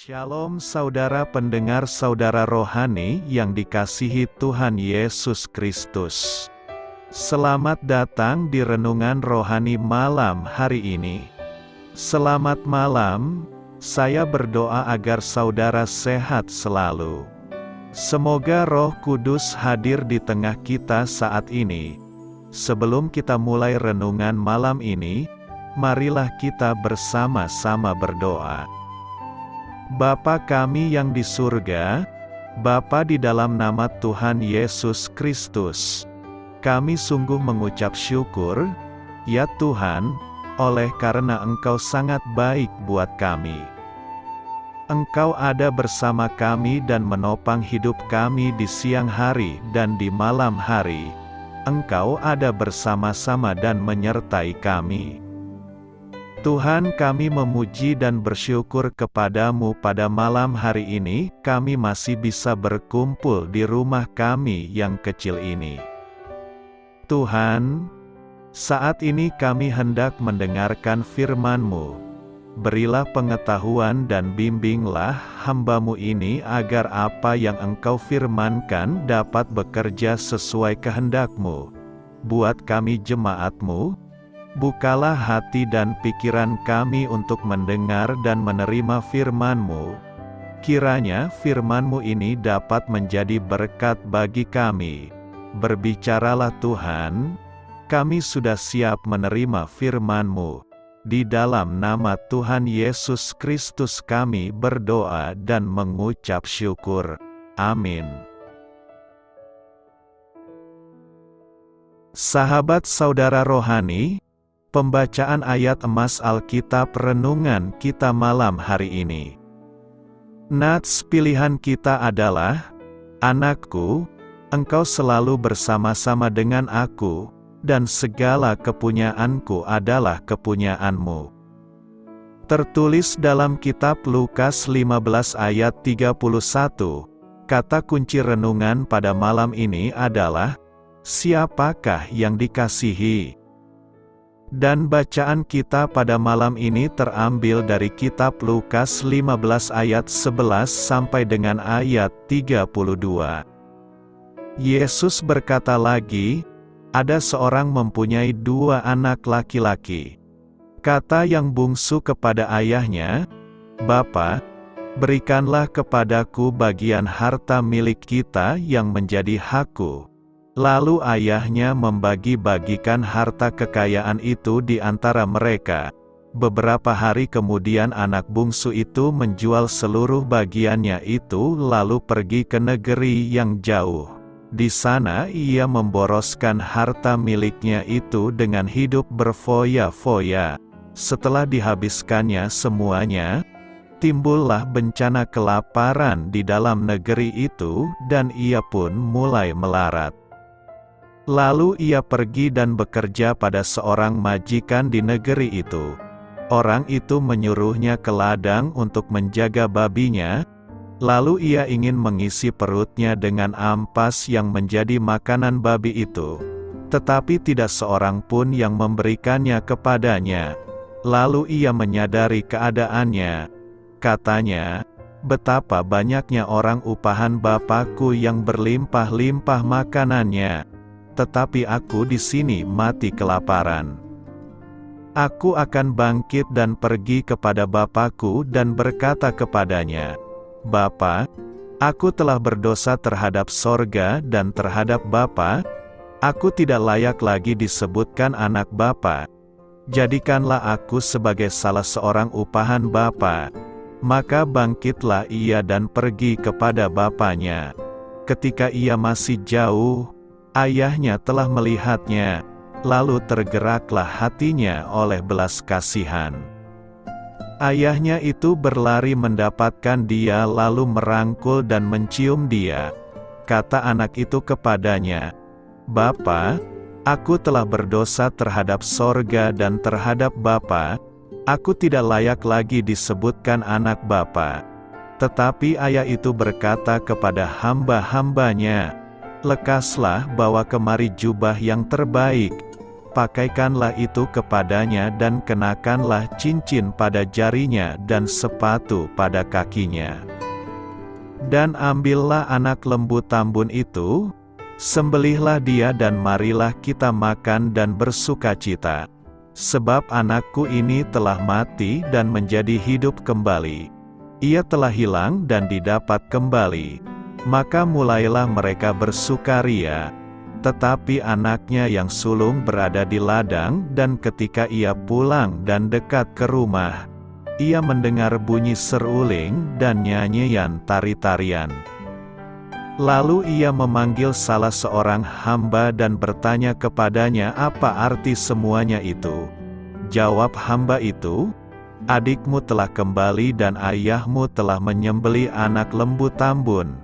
Shalom saudara pendengar saudara rohani yang dikasihi Tuhan Yesus Kristus. Selamat datang di Renungan Rohani malam hari ini. Selamat malam, saya berdoa agar saudara sehat selalu. Semoga Roh Kudus hadir di tengah kita saat ini. Sebelum kita mulai renungan malam ini, marilah kita bersama-sama berdoa. Bapa kami yang di surga, Bapa di dalam nama Tuhan Yesus Kristus, kami sungguh mengucap syukur, ya Tuhan, oleh karena Engkau sangat baik buat kami. Engkau ada bersama kami dan menopang hidup kami di siang hari dan di malam hari. Engkau ada bersama-sama dan menyertai kami. Tuhan, kami memuji dan bersyukur kepadamu pada malam hari ini, kami masih bisa berkumpul di rumah kami yang kecil ini. Tuhan, saat ini kami hendak mendengarkan firman-Mu. Berilah pengetahuan dan bimbinglah hamba-Mu ini agar apa yang Engkau firmankan dapat bekerja sesuai kehendak-Mu. Buat kami jemaat-Mu, bukalah hati dan pikiran kami untuk mendengar dan menerima firman-Mu. Kiranya firman-Mu ini dapat menjadi berkat bagi kami. Berbicaralah Tuhan, kami sudah siap menerima firman-Mu. Di dalam nama Tuhan Yesus Kristus kami berdoa dan mengucap syukur. Amin. Sahabat saudara rohani, pembacaan ayat emas Alkitab renungan kita malam hari ini. Nats pilihan kita adalah, anakku, engkau selalu bersama-sama dengan aku, dan segala kepunyaanku adalah kepunyaanmu. Tertulis dalam kitab Lukas 15 ayat 31, kata kunci renungan pada malam ini adalah, siapakah yang dikasihi? Dan bacaan kita pada malam ini terambil dari kitab Lukas 15 ayat 11 sampai dengan ayat 32. Yesus berkata lagi, ada seorang mempunyai 2 anak laki-laki. Kata yang bungsu kepada ayahnya, Bapa, berikanlah kepadaku bagian harta milik kita yang menjadi hakku. Lalu ayahnya membagi-bagikan harta kekayaan itu di antara mereka. Beberapa hari kemudian anak bungsu itu menjual seluruh bagiannya itu lalu pergi ke negeri yang jauh. Di sana ia memboroskan harta miliknya itu dengan hidup berfoya-foya. Setelah dihabiskannya semuanya, timbullah bencana kelaparan di dalam negeri itu dan ia pun mulai melarat. Lalu ia pergi dan bekerja pada seorang majikan di negeri itu. Orang itu menyuruhnya ke ladang untuk menjaga babinya, lalu ia ingin mengisi perutnya dengan ampas yang menjadi makanan babi itu. Tetapi tidak seorang pun yang memberikannya kepadanya. Lalu ia menyadari keadaannya. Katanya, betapa banyaknya orang upahan Bapakku yang berlimpah-limpah makanannya. Tetapi aku di sini mati kelaparan. Aku akan bangkit dan pergi kepada Bapakku dan berkata kepadanya, Bapa, aku telah berdosa terhadap sorga dan terhadap Bapa, aku tidak layak lagi disebutkan anak Bapa. Jadikanlah aku sebagai salah seorang upahan Bapa. Maka bangkitlah ia dan pergi kepada bapanya. Ketika ia masih jauh, ayahnya telah melihatnya, lalu tergeraklah hatinya oleh belas kasihan. Ayahnya itu berlari mendapatkan dia lalu merangkul dan mencium dia. Kata anak itu kepadanya, Bapa, aku telah berdosa terhadap sorga dan terhadap Bapa, aku tidak layak lagi disebutkan anak Bapa. Tetapi ayah itu berkata kepada hamba-hambanya, lekaslah bawa kemari jubah yang terbaik, pakaikanlah itu kepadanya dan kenakanlah cincin pada jarinya dan sepatu pada kakinya. Dan ambillah anak lembu tambun itu, sembelihlah dia dan marilah kita makan dan bersukacita. Sebab anakku ini telah mati dan menjadi hidup kembali. Ia telah hilang dan didapat kembali. Maka mulailah mereka bersukaria. Tetapi anaknya yang sulung berada di ladang, dan ketika ia pulang dan dekat ke rumah, ia mendengar bunyi seruling dan nyanyian tari-tarian. Lalu ia memanggil salah seorang hamba dan bertanya kepadanya apa arti semuanya itu. Jawab hamba itu, "Adikmu telah kembali dan ayahmu telah menyembelih anak lembu tambun.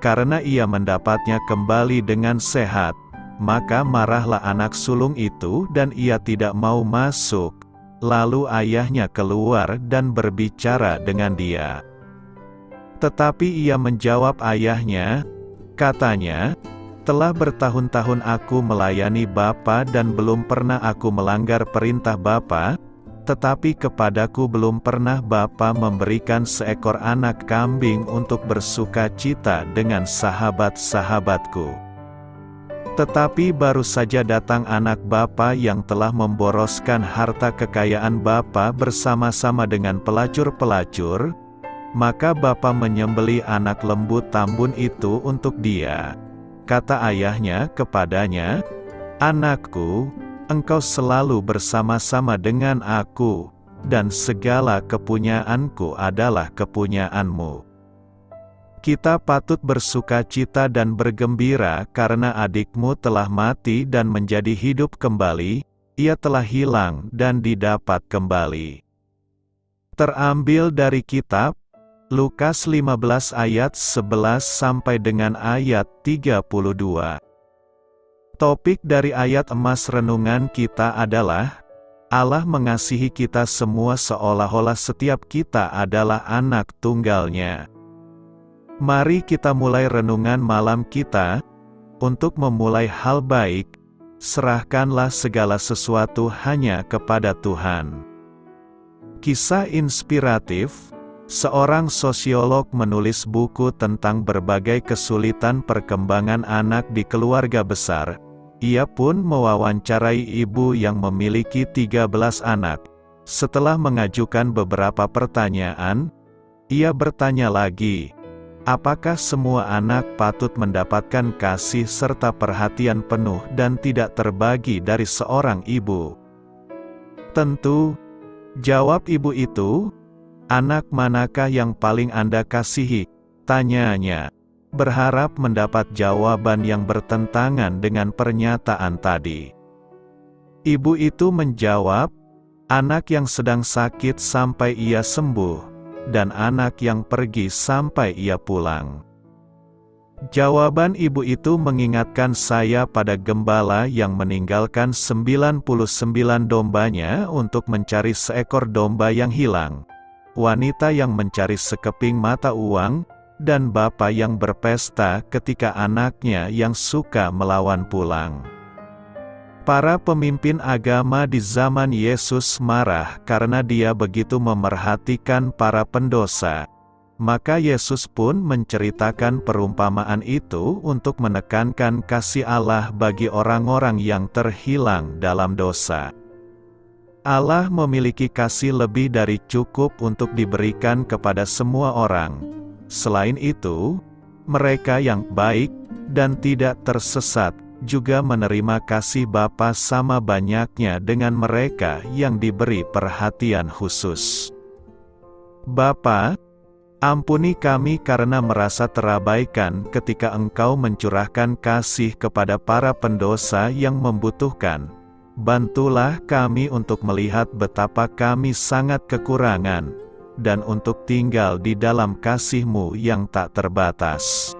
Karena ia mendapatnya kembali dengan sehat, maka marahlah anak sulung itu dan ia tidak mau masuk. Lalu ayahnya keluar dan berbicara dengan dia. Tetapi ia menjawab ayahnya, katanya, 'Telah bertahun-tahun aku melayani Bapa dan belum pernah aku melanggar perintah Bapa, tetapi kepadaku belum pernah Bapa memberikan seekor anak kambing untuk bersukacita dengan sahabat-sahabatku. Tetapi baru saja datang anak Bapa yang telah memboroskan harta kekayaan Bapa bersama-sama dengan pelacur-pelacur, maka Bapa menyembelih anak lembu tambun itu untuk dia.' Kata ayahnya kepadanya, 'Anakku, engkau selalu bersama-sama dengan aku, dan segala kepunyaanku adalah kepunyaanmu. Kita patut bersukacita dan bergembira karena adikmu telah mati dan menjadi hidup kembali, ia telah hilang dan didapat kembali.'" Terambil dari kitab Lukas 15 ayat 11 sampai dengan ayat 32. Topik dari ayat emas renungan kita adalah, Allah mengasihi kita semua seolah-olah setiap kita adalah anak tunggalnya. Mari kita mulai renungan malam kita. Untuk memulai hal baik, serahkanlah segala sesuatu hanya kepada Tuhan. Kisah inspiratif. Seorang sosiolog menulis buku tentang berbagai kesulitan perkembangan anak di keluarga besar. Ia pun mewawancarai ibu yang memiliki 13 anak. Setelah mengajukan beberapa pertanyaan, ia bertanya lagi, apakah semua anak patut mendapatkan kasih serta perhatian penuh dan tidak terbagi dari seorang ibu? Tentu, jawab ibu itu, anak manakah yang paling Anda kasihi? Tanyanya. Berharap mendapat jawaban yang bertentangan dengan pernyataan tadi. Ibu itu menjawab, anak yang sedang sakit sampai ia sembuh, dan anak yang pergi sampai ia pulang. Jawaban ibu itu mengingatkan saya pada gembala yang meninggalkan 99 dombanya untuk mencari seekor domba yang hilang, wanita yang mencari sekeping mata uang, dan bapa yang berpesta ketika anaknya yang suka melawan pulang. Para pemimpin agama di zaman Yesus marah karena dia begitu memerhatikan para pendosa. Maka Yesus pun menceritakan perumpamaan itu untuk menekankan kasih Allah bagi orang-orang yang terhilang dalam dosa. Allah memiliki kasih lebih dari cukup untuk diberikan kepada semua orang. Selain itu, mereka yang baik dan tidak tersesat juga menerima kasih Bapa sama banyaknya dengan mereka yang diberi perhatian khusus. Bapa, ampuni kami karena merasa terabaikan ketika Engkau mencurahkan kasih kepada para pendosa yang membutuhkan. Bantulah kami untuk melihat betapa kami sangat kekurangan, dan untuk tinggal di dalam kasih-Mu yang tak terbatas.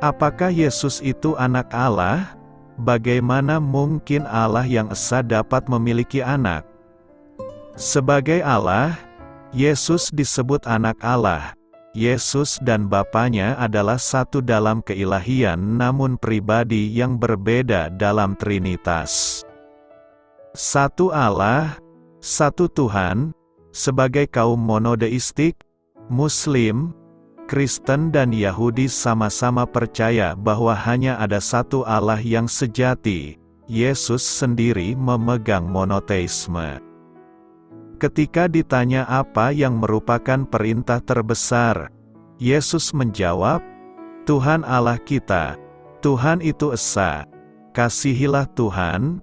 Apakah Yesus itu anak Allah? Bagaimana mungkin Allah yang esa dapat memiliki anak? Sebagai Allah, Yesus disebut anak Allah. Yesus dan Bapanya adalah satu dalam keilahian namun pribadi yang berbeda dalam Trinitas. Satu Allah, satu Tuhan, sebagai kaum monoteistik, Muslim, Kristen dan Yahudi sama-sama percaya bahwa hanya ada satu Allah yang sejati. Yesus sendiri memegang monoteisme. Ketika ditanya apa yang merupakan perintah terbesar, Yesus menjawab, Tuhan Allah kita, Tuhan itu Esa. Kasihilah Tuhan,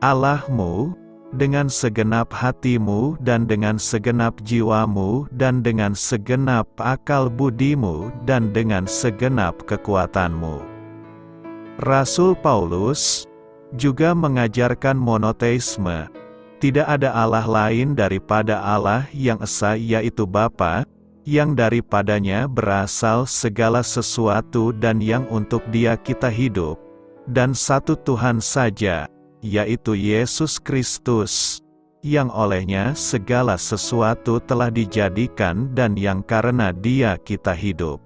Allahmu, dengan segenap hatimu dan dengan segenap jiwamu dan dengan segenap akal budimu dan dengan segenap kekuatanmu. Rasul Paulus juga mengajarkan monoteisme. Tidak ada Allah lain daripada Allah yang Esa, yaitu Bapa, yang daripadanya berasal segala sesuatu dan yang untuk Dia kita hidup, dan satu Tuhan saja, yaitu Yesus Kristus, yang olehnya segala sesuatu telah dijadikan dan yang karena Dia kita hidup.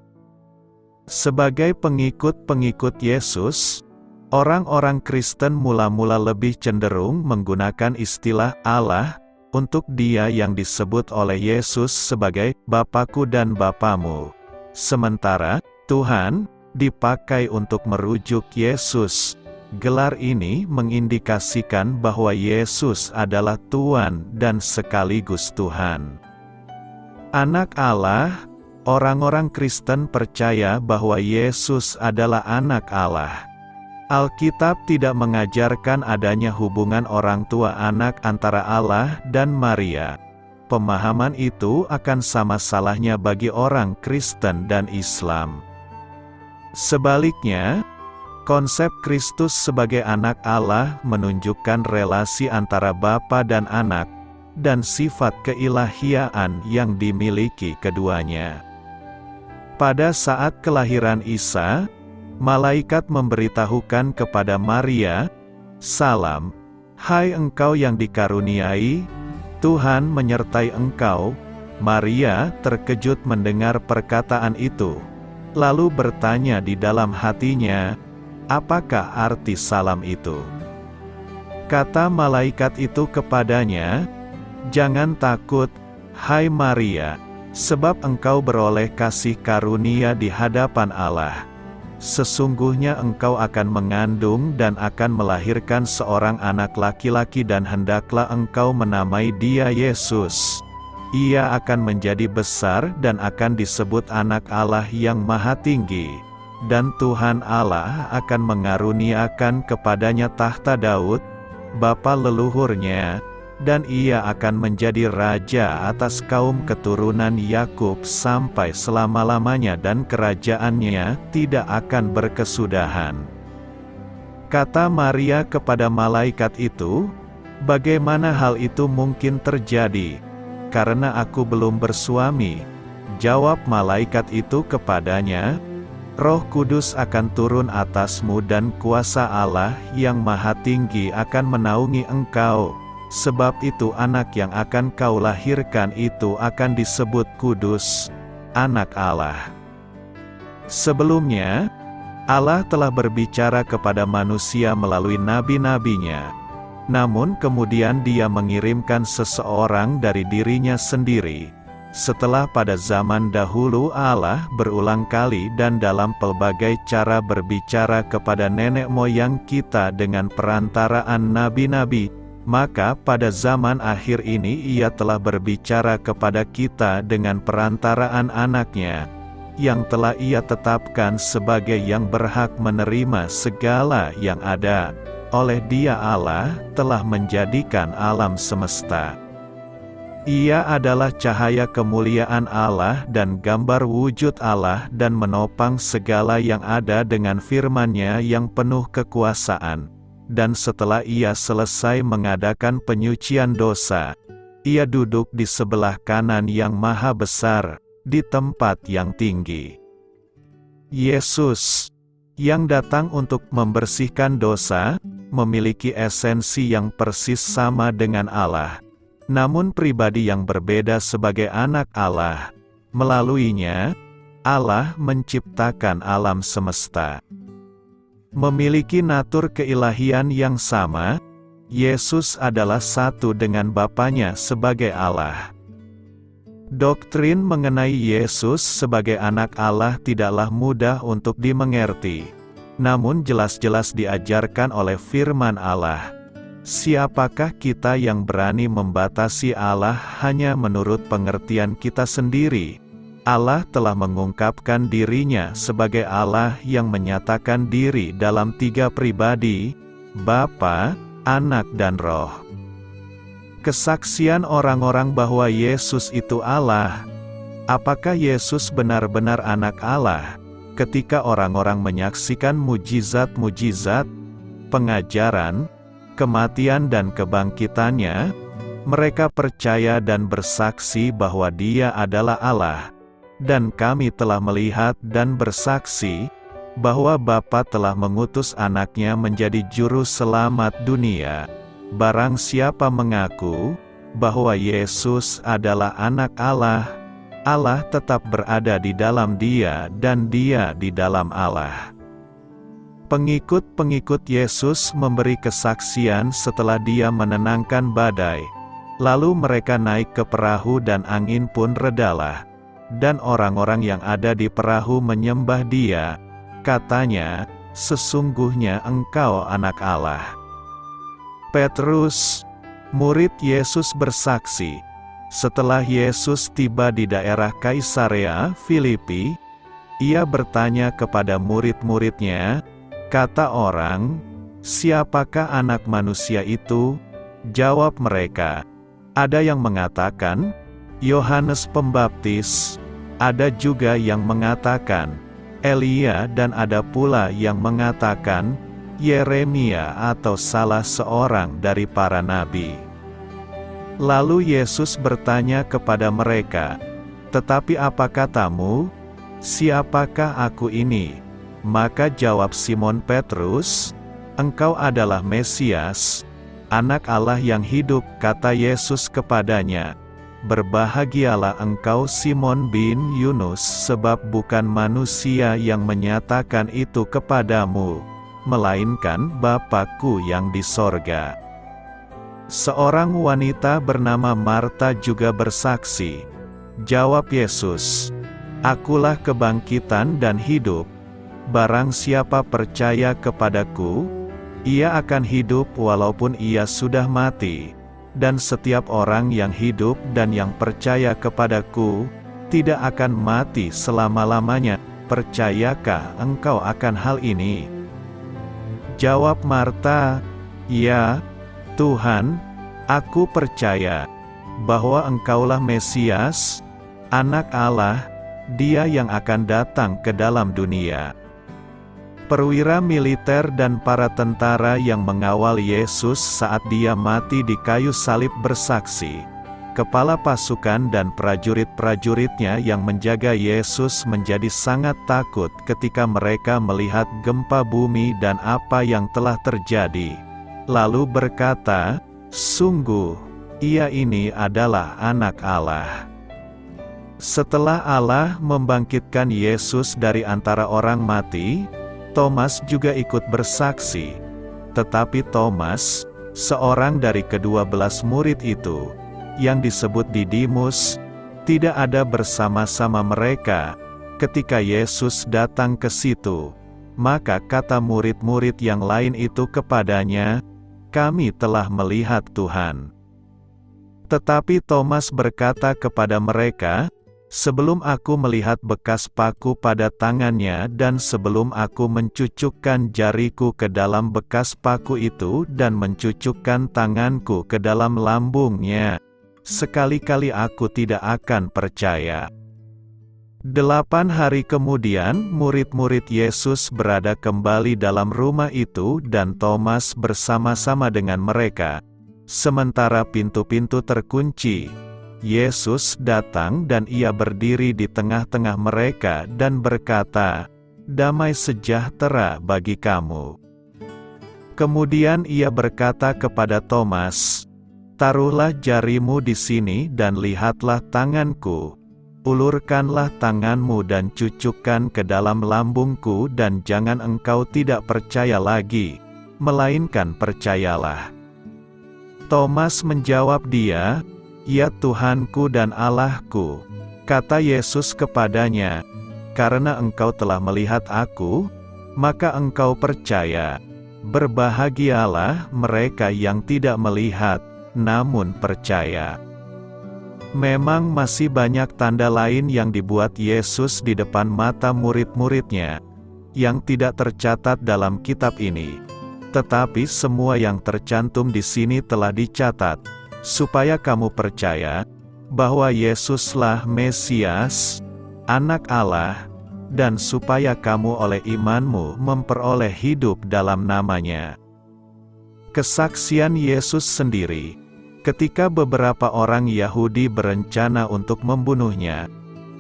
Sebagai pengikut-pengikut Yesus, orang-orang Kristen mula-mula lebih cenderung menggunakan istilah Allah untuk Dia yang disebut oleh Yesus sebagai Bapakku dan Bapamu. Sementara Tuhan dipakai untuk merujuk Yesus. Gelar ini mengindikasikan bahwa Yesus adalah Tuhan dan sekaligus Tuhan. Anak Allah, orang-orang Kristen percaya bahwa Yesus adalah anak Allah. Alkitab tidak mengajarkan adanya hubungan orang tua anak antara Allah dan Maria. Pemahaman itu akan sama salahnya bagi orang Kristen dan Islam. Sebaliknya, konsep Kristus sebagai anak Allah menunjukkan relasi antara Bapa dan anak, dan sifat keilahian yang dimiliki keduanya. Pada saat kelahiran Isa, malaikat memberitahukan kepada Maria, Salam, hai engkau yang dikaruniai, Tuhan menyertai engkau. Maria terkejut mendengar perkataan itu, lalu bertanya di dalam hatinya, apakah arti salam itu? Kata malaikat itu kepadanya, jangan takut, hai Maria, sebab engkau beroleh kasih karunia di hadapan Allah. Sesungguhnya engkau akan mengandung dan akan melahirkan seorang anak laki-laki dan hendaklah engkau menamai dia Yesus. Ia akan menjadi besar dan akan disebut anak Allah yang Maha Tinggi. Dan Tuhan Allah akan mengaruniakan kepadanya tahta Daud, bapa leluhurnya, dan ia akan menjadi raja atas kaum keturunan Yakub sampai selama-lamanya dan kerajaannya tidak akan berkesudahan. Kata Maria kepada malaikat itu, bagaimana hal itu mungkin terjadi? Karena aku belum bersuami. Jawab malaikat itu kepadanya, Roh Kudus akan turun atasmu dan kuasa Allah yang Maha Tinggi akan menaungi engkau. Sebab itu anak yang akan kau lahirkan itu akan disebut kudus, anak Allah. Sebelumnya, Allah telah berbicara kepada manusia melalui nabi-nabinya. Namun kemudian Dia mengirimkan seseorang dari dirinya sendiri. Setelah pada zaman dahulu Allah berulang kali dan dalam pelbagai cara berbicara kepada nenek moyang kita dengan perantaraan nabi-nabi, maka pada zaman akhir ini Ia telah berbicara kepada kita dengan perantaraan anaknya, yang telah Ia tetapkan sebagai yang berhak menerima segala yang ada. Oleh Dia Allah telah menjadikan alam semesta. Ia adalah cahaya kemuliaan Allah dan gambar wujud Allah dan menopang segala yang ada dengan firman-Nya yang penuh kekuasaan. Dan setelah Ia selesai mengadakan penyucian dosa, Ia duduk di sebelah kanan yang maha besar, di tempat yang tinggi. Yesus, yang datang untuk membersihkan dosa, memiliki esensi yang persis sama dengan Allah, namun pribadi yang berbeda sebagai anak Allah. Melaluinya, Allah menciptakan alam semesta. Memiliki natur keilahian yang sama, Yesus adalah satu dengan Bapanya sebagai Allah. Doktrin mengenai Yesus sebagai anak Allah tidaklah mudah untuk dimengerti, namun jelas-jelas diajarkan oleh firman Allah. Siapakah kita yang berani membatasi Allah hanya menurut pengertian kita sendiri? Allah telah mengungkapkan dirinya sebagai Allah yang menyatakan diri dalam 3 pribadi, Bapa, Anak dan Roh. Kesaksian orang-orang bahwa Yesus itu Allah. Apakah Yesus benar-benar anak Allah? Ketika orang-orang menyaksikan mujizat-mujizat, pengajaran, kematian dan kebangkitannya, mereka percaya dan bersaksi bahwa Dia adalah Allah. Dan kami telah melihat dan bersaksi bahwa Bapa telah mengutus Anaknya menjadi juru selamat dunia. Barang siapa mengaku bahwa Yesus adalah anak Allah, Allah tetap berada di dalam Dia dan Dia di dalam Allah. Pengikut-pengikut Yesus memberi kesaksian setelah Dia menenangkan badai. Lalu mereka naik ke perahu dan angin pun redalah. Dan orang-orang yang ada di perahu menyembah Dia. Katanya, "Sesungguhnya Engkau anak Allah." Petrus, murid Yesus bersaksi, setelah Yesus tiba di daerah Kaisarea Filipi, ia bertanya kepada murid-muridnya, kata orang, "Siapakah anak manusia itu?" Jawab mereka, "Ada yang mengatakan, Yohanes Pembaptis, ada juga yang mengatakan, Elia dan ada pula yang mengatakan, Yeremia atau salah seorang dari para nabi." Lalu Yesus bertanya kepada mereka, "Tetapi apa katamu? Siapakah aku ini?" Maka jawab Simon Petrus, "Engkau adalah Mesias, Anak Allah yang hidup," kata Yesus kepadanya. "Berbahagialah engkau Simon bin Yunus, sebab bukan manusia yang menyatakan itu kepadamu, melainkan Bapa-Ku yang di sorga." Seorang wanita bernama Marta juga bersaksi. Jawab Yesus, "Akulah kebangkitan dan hidup. Barang siapa percaya kepadaku, ia akan hidup walaupun ia sudah mati. Dan setiap orang yang hidup dan yang percaya kepadaku, tidak akan mati selama-lamanya. Percayakah engkau akan hal ini?" Jawab Marta, "Ya, Tuhan, aku percaya bahwa Engkaulah Mesias, Anak Allah, Dia yang akan datang ke dalam dunia." Perwira militer dan para tentara yang mengawal Yesus saat Dia mati di kayu salib bersaksi. Kepala pasukan dan prajurit-prajuritnya yang menjaga Yesus menjadi sangat takut ketika mereka melihat gempa bumi dan apa yang telah terjadi. Lalu berkata, "Sungguh, Ia ini adalah Anak Allah." Setelah Allah membangkitkan Yesus dari antara orang mati, Thomas juga ikut bersaksi. Tetapi Thomas, seorang dari ke-12 murid itu, yang disebut Didimus, tidak ada bersama-sama mereka ketika Yesus datang ke situ. Maka kata murid-murid yang lain itu kepadanya, "Kami telah melihat Tuhan." Tetapi Thomas berkata kepada mereka, "Sebelum aku melihat bekas paku pada tangannya dan sebelum aku mencucukkan jariku ke dalam bekas paku itu dan mencucukkan tanganku ke dalam lambungnya, sekali-kali aku tidak akan percaya." 8 hari kemudian, murid-murid Yesus berada kembali dalam rumah itu dan Thomas bersama-sama dengan mereka. Sementara pintu-pintu terkunci, Yesus datang dan Ia berdiri di tengah-tengah mereka dan berkata, "Damai sejahtera bagi kamu." Kemudian Ia berkata kepada Thomas, "Taruhlah jarimu di sini dan lihatlah tanganku. Ulurkanlah tanganmu dan cucukkan ke dalam lambungku dan jangan engkau tidak percaya lagi, melainkan percayalah." Thomas menjawab dia, "Ya Tuhanku dan Allahku." Kata Yesus kepadanya, "Karena engkau telah melihat Aku, maka engkau percaya. Berbahagialah mereka yang tidak melihat, namun percaya." Memang masih banyak tanda lain yang dibuat Yesus di depan mata murid-muridnya, yang tidak tercatat dalam kitab ini. Tetapi semua yang tercantum di sini telah dicatat, supaya kamu percaya bahwa Yesuslah Mesias, Anak Allah, dan supaya kamu oleh imanmu memperoleh hidup dalam nama-Nya. Kesaksian Yesus sendiri. Ketika beberapa orang Yahudi berencana untuk membunuhnya,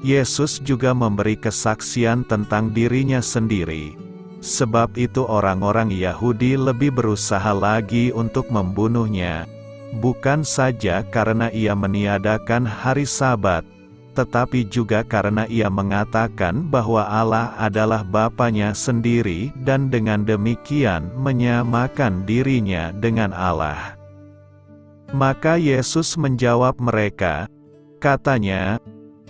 Yesus juga memberi kesaksian tentang dirinya sendiri. Sebab itu orang-orang Yahudi lebih berusaha lagi untuk membunuhnya, bukan saja karena ia meniadakan hari Sabat, tetapi juga karena ia mengatakan bahwa Allah adalah Bapa-Nya sendiri dan dengan demikian menyamakan dirinya dengan Allah. Maka Yesus menjawab mereka, katanya,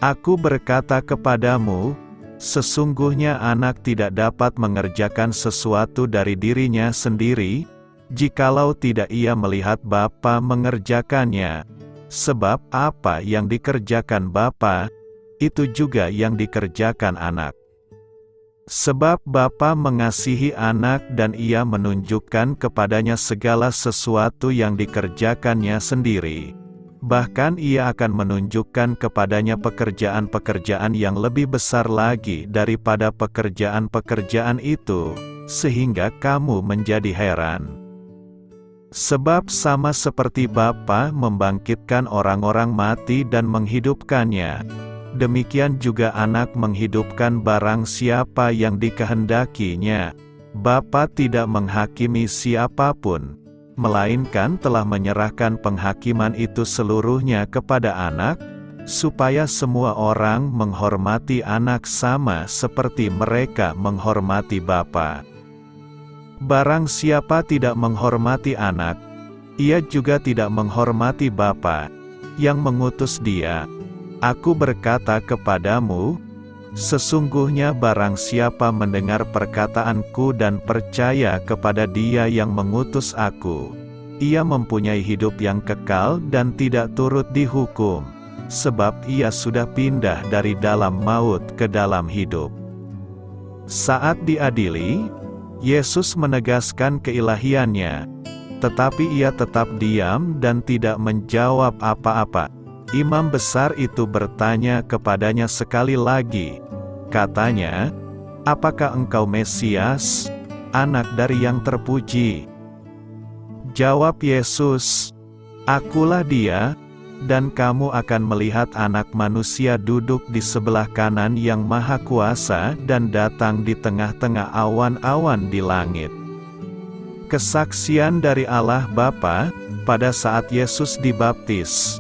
"Aku berkata kepadamu, sesungguhnya anak tidak dapat mengerjakan sesuatu dari dirinya sendiri, jikalau tidak ia melihat Bapa mengerjakannya. Sebab apa yang dikerjakan Bapa, itu juga yang dikerjakan anak. Sebab Bapa mengasihi anak dan ia menunjukkan kepadanya segala sesuatu yang dikerjakannya sendiri. Bahkan ia akan menunjukkan kepadanya pekerjaan-pekerjaan yang lebih besar lagi daripada pekerjaan-pekerjaan itu, sehingga kamu menjadi heran. Sebab sama seperti Bapa membangkitkan orang-orang mati dan menghidupkannya, demikian juga anak menghidupkan barang siapa yang dikehendakinya. Bapa tidak menghakimi siapapun, melainkan telah menyerahkan penghakiman itu seluruhnya kepada anak, supaya semua orang menghormati anak sama seperti mereka menghormati Bapa. Barang siapa tidak menghormati anak, ia juga tidak menghormati Bapa yang mengutus dia. Aku berkata kepadamu, sesungguhnya barang siapa mendengar perkataanku dan percaya kepada Dia yang mengutus aku, ia mempunyai hidup yang kekal dan tidak turut dihukum, sebab ia sudah pindah dari dalam maut ke dalam hidup. Saat diadili, Yesus menegaskan keilahiannya, tetapi ia tetap diam dan tidak menjawab apa-apa. Imam besar itu bertanya kepadanya sekali lagi. Katanya, "Apakah engkau Mesias, anak dari yang terpuji?" Jawab Yesus, "Akulah dia, dan kamu akan melihat Anak Manusia duduk di sebelah kanan Yang Maha Kuasa dan datang di tengah-tengah awan-awan di langit." Kesaksian dari Allah Bapa pada saat Yesus dibaptis.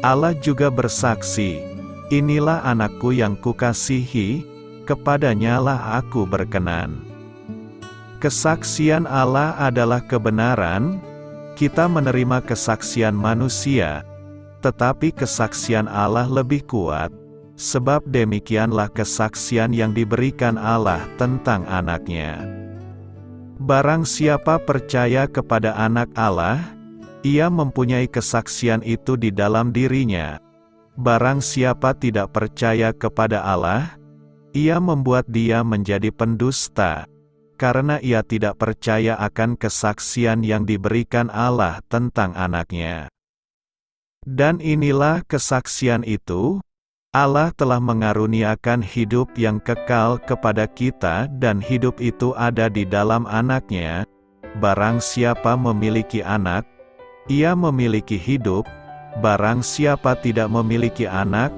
Allah juga bersaksi, "Inilah anakku yang kukasihi, kepadanyalah aku berkenan." Kesaksian Allah adalah kebenaran. Kita menerima kesaksian manusia, tetapi kesaksian Allah lebih kuat, sebab demikianlah kesaksian yang diberikan Allah tentang anaknya. Barang siapa percaya kepada anak Allah, ia mempunyai kesaksian itu di dalam dirinya. Barang siapa tidak percaya kepada Allah, ia membuat dia menjadi pendusta, karena ia tidak percaya akan kesaksian yang diberikan Allah tentang anaknya. Dan inilah kesaksian itu, Allah telah mengaruniakan hidup yang kekal kepada kita dan hidup itu ada di dalam anaknya. Barang siapa memiliki anak, ia memiliki hidup. Barang siapa tidak memiliki anak,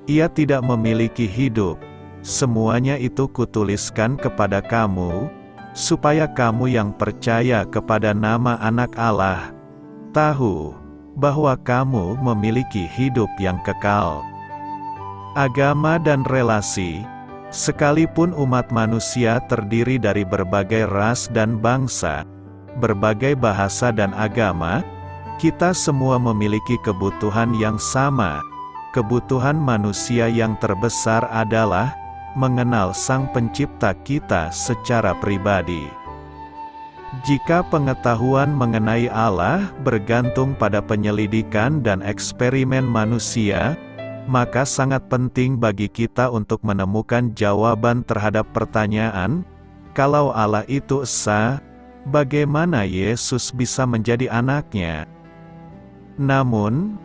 ia tidak memiliki hidup. Semuanya itu kutuliskan kepada kamu, supaya kamu yang percaya kepada nama Anak Allah, tahu bahwa kamu memiliki hidup yang kekal. Agama dan relasi. Sekalipun umat manusia terdiri dari berbagai ras dan bangsa, berbagai bahasa dan agama, Kita semua memiliki kebutuhan yang sama. Kebutuhan manusia yang terbesar adalah mengenal Sang Pencipta kita secara pribadi. Jika pengetahuan mengenai Allah bergantung pada penyelidikan dan eksperimen manusia, maka sangat penting bagi kita untuk menemukan jawaban terhadap pertanyaan, kalau Allah itu esa, bagaimana Yesus bisa menjadi anaknya? Namun,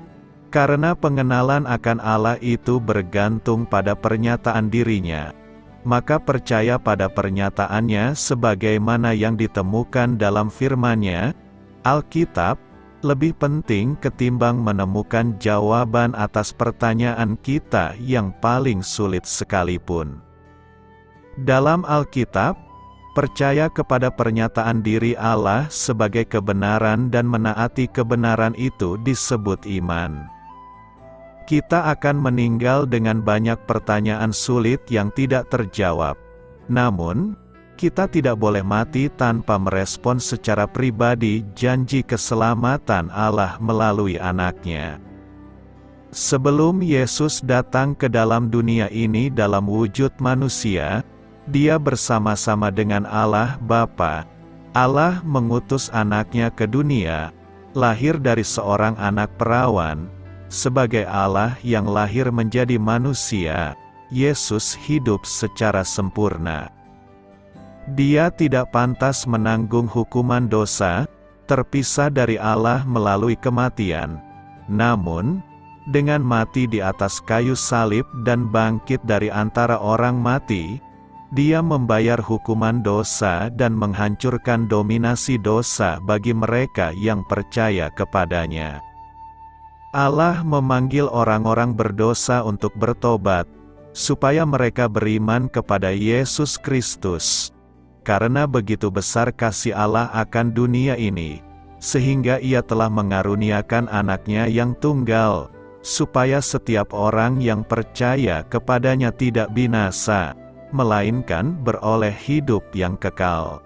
karena pengenalan akan Allah itu bergantung pada pernyataan dirinya, maka percaya pada pernyataannya sebagaimana yang ditemukan dalam firman-Nya, Alkitab, lebih penting ketimbang menemukan jawaban atas pertanyaan kita yang paling sulit sekalipun. Dalam Alkitab, percaya kepada pernyataan diri Allah sebagai kebenaran dan menaati kebenaran itu disebut iman. Kita akan meninggal dengan banyak pertanyaan sulit yang tidak terjawab. Namun, kita tidak boleh mati tanpa merespon secara pribadi janji keselamatan Allah melalui anaknya. Sebelum Yesus datang ke dalam dunia ini dalam wujud manusia, Dia bersama-sama dengan Allah Bapa. Allah mengutus anaknya ke dunia, lahir dari seorang anak perawan. Sebagai Allah yang lahir menjadi manusia, Yesus hidup secara sempurna. Dia tidak pantas menanggung hukuman dosa, terpisah dari Allah melalui kematian. Namun, dengan mati di atas kayu salib dan bangkit dari antara orang mati, Dia membayar hukuman dosa dan menghancurkan dominasi dosa bagi mereka yang percaya kepadanya. Allah memanggil orang-orang berdosa untuk bertobat, supaya mereka beriman kepada Yesus Kristus. Karena begitu besar kasih Allah akan dunia ini, sehingga Ia telah mengaruniakan anaknya yang tunggal, supaya setiap orang yang percaya kepadanya tidak binasa, melainkan beroleh hidup yang kekal.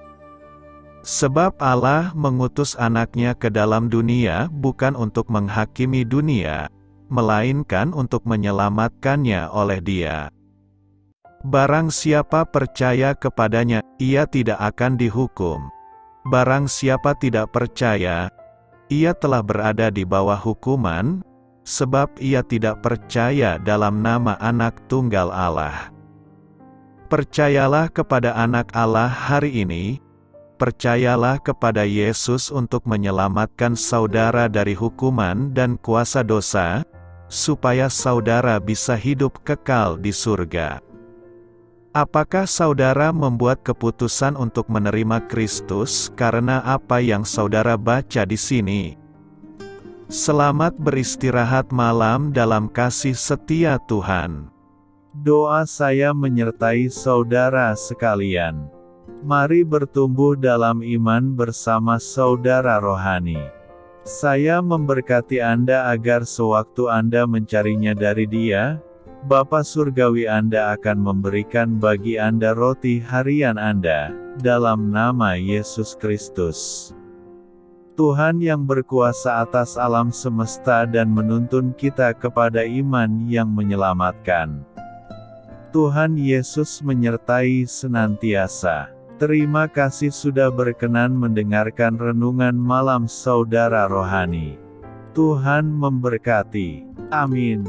Sebab Allah mengutus anaknya ke dalam dunia bukan untuk menghakimi dunia, melainkan untuk menyelamatkannya oleh Dia. Barang siapa percaya kepadanya, ia tidak akan dihukum. Barang siapa tidak percaya, ia telah berada di bawah hukuman, sebab ia tidak percaya dalam nama Anak Tunggal Allah. Percayalah kepada Anak Allah hari ini. Percayalah kepada Yesus untuk menyelamatkan saudara dari hukuman dan kuasa dosa, supaya saudara bisa hidup kekal di surga. Apakah saudara membuat keputusan untuk menerima Kristus karena apa yang saudara baca di sini? Selamat beristirahat malam dalam kasih setia Tuhan. Doa saya menyertai saudara sekalian. Mari bertumbuh dalam iman bersama saudara rohani. Saya memberkati Anda agar sewaktu Anda mencarinya dari Dia, Bapa Surgawi Anda akan memberikan bagi Anda roti harian Anda, dalam nama Yesus Kristus. Tuhan yang berkuasa atas alam semesta dan menuntun kita kepada iman yang menyelamatkan. Tuhan Yesus menyertai senantiasa. Terima kasih sudah berkenan mendengarkan renungan malam saudara rohani. Tuhan memberkati. Amin.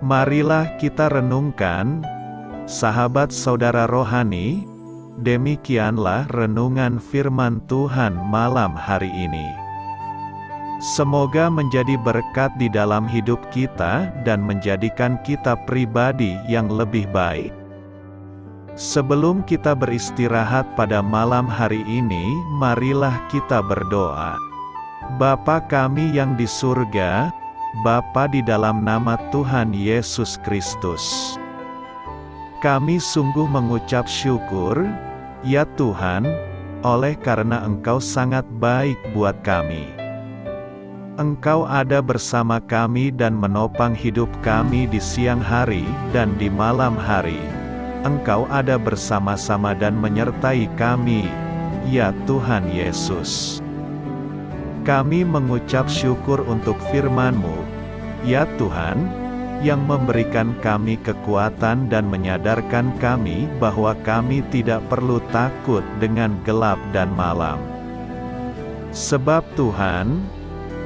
Marilah kita renungkan, sahabat saudara rohani, demikianlah renungan firman Tuhan malam hari ini. Semoga menjadi berkat di dalam hidup kita dan menjadikan kita pribadi yang lebih baik. Sebelum kita beristirahat pada malam hari ini, marilah kita berdoa. Bapa kami yang di surga, Bapa di dalam nama Tuhan Yesus Kristus. Kami sungguh mengucap syukur, ya Tuhan, oleh karena Engkau sangat baik buat kami. Engkau ada bersama kami dan menopang hidup kami di siang hari dan di malam hari. Engkau ada bersama-sama dan menyertai kami, ya Tuhan Yesus. Kami mengucap syukur untuk firman-Mu, ya Tuhan, yang memberikan kami kekuatan dan menyadarkan kami bahwa kami tidak perlu takut dengan gelap dan malam. Sebab Tuhan,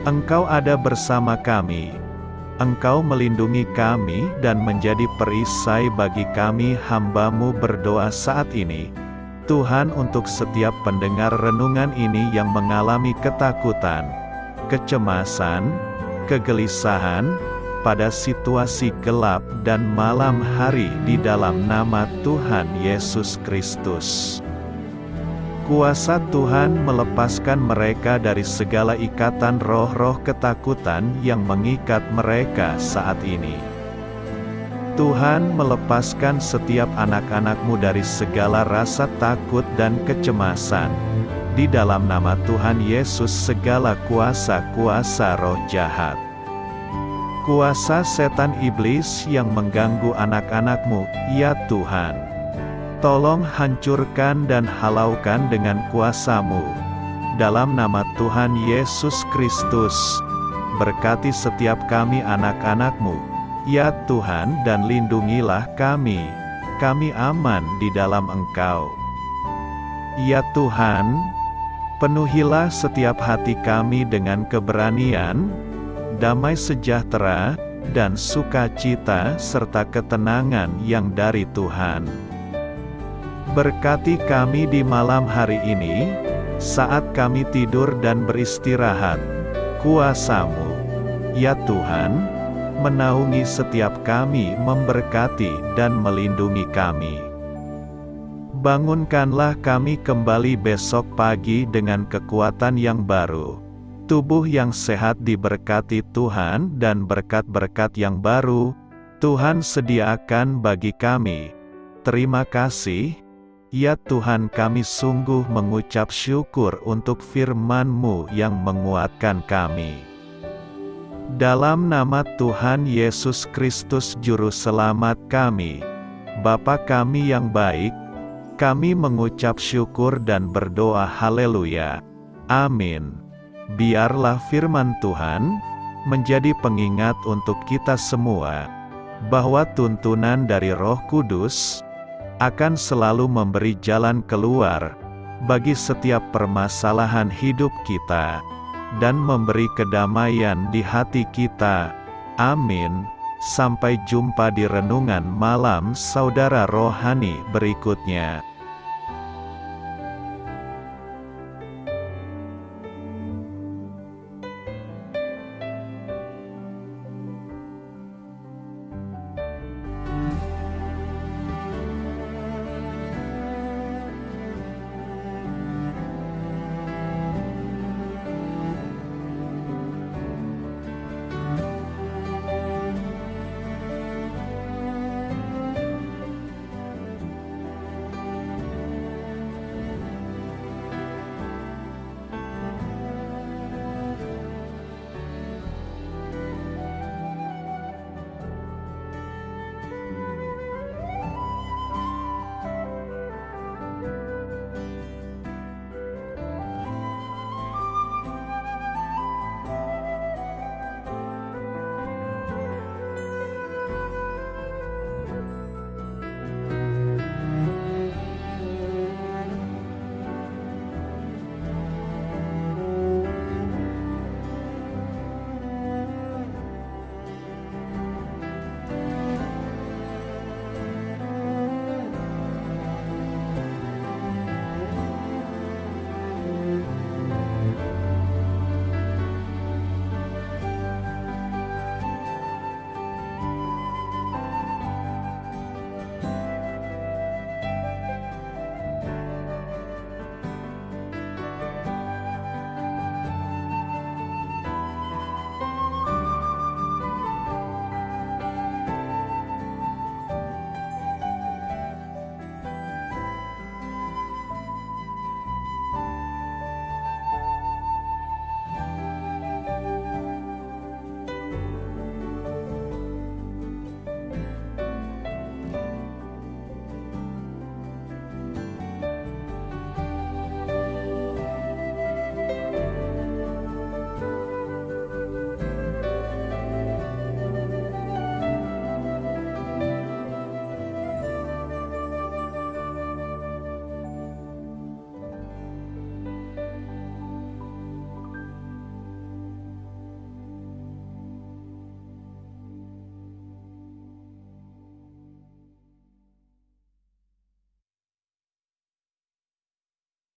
Engkau ada bersama kami. Engkau melindungi kami dan menjadi perisai bagi kami hamba-Mu berdoa saat ini. Tuhan, untuk setiap pendengar renungan ini yang mengalami ketakutan, kecemasan, kegelisahan, pada situasi gelap dan malam hari di dalam nama Tuhan Yesus Kristus. Kuasa Tuhan melepaskan mereka dari segala ikatan roh-roh ketakutan yang mengikat mereka saat ini. Tuhan melepaskan setiap anak-anak-Mu dari segala rasa takut dan kecemasan. Di dalam nama Tuhan Yesus segala kuasa-kuasa roh jahat, kuasa setan iblis yang mengganggu anak-anak-Mu, ya Tuhan, tolong hancurkan dan halaukan dengan kuasa-Mu. Dalam nama Tuhan Yesus Kristus, berkati setiap kami anak-anak-Mu, ya Tuhan, dan lindungilah kami. Kami aman di dalam Engkau. Ya Tuhan, penuhilah setiap hati kami dengan keberanian, damai sejahtera, dan sukacita serta ketenangan yang dari Tuhan. Berkati kami di malam hari ini, saat kami tidur dan beristirahat. Kuasa-Mu, ya Tuhan, menaungi setiap kami, memberkati dan melindungi kami. Bangunkanlah kami kembali besok pagi dengan kekuatan yang baru. Tubuh yang sehat diberkati Tuhan dan berkat-berkat yang baru Tuhan sediakan bagi kami. Terima kasih, ya Tuhan, kami sungguh mengucap syukur untuk firman-Mu yang menguatkan kami. Dalam nama Tuhan Yesus Kristus Juru Selamat kami, Bapa kami yang baik, kami mengucap syukur dan berdoa haleluya. Amin. Biarlah firman Tuhan menjadi pengingat untuk kita semua, bahwa tuntunan dari Roh Kudus akan selalu memberi jalan keluar bagi setiap permasalahan hidup kita, dan memberi kedamaian di hati kita. Amin. Sampai jumpa di renungan malam saudara rohani berikutnya.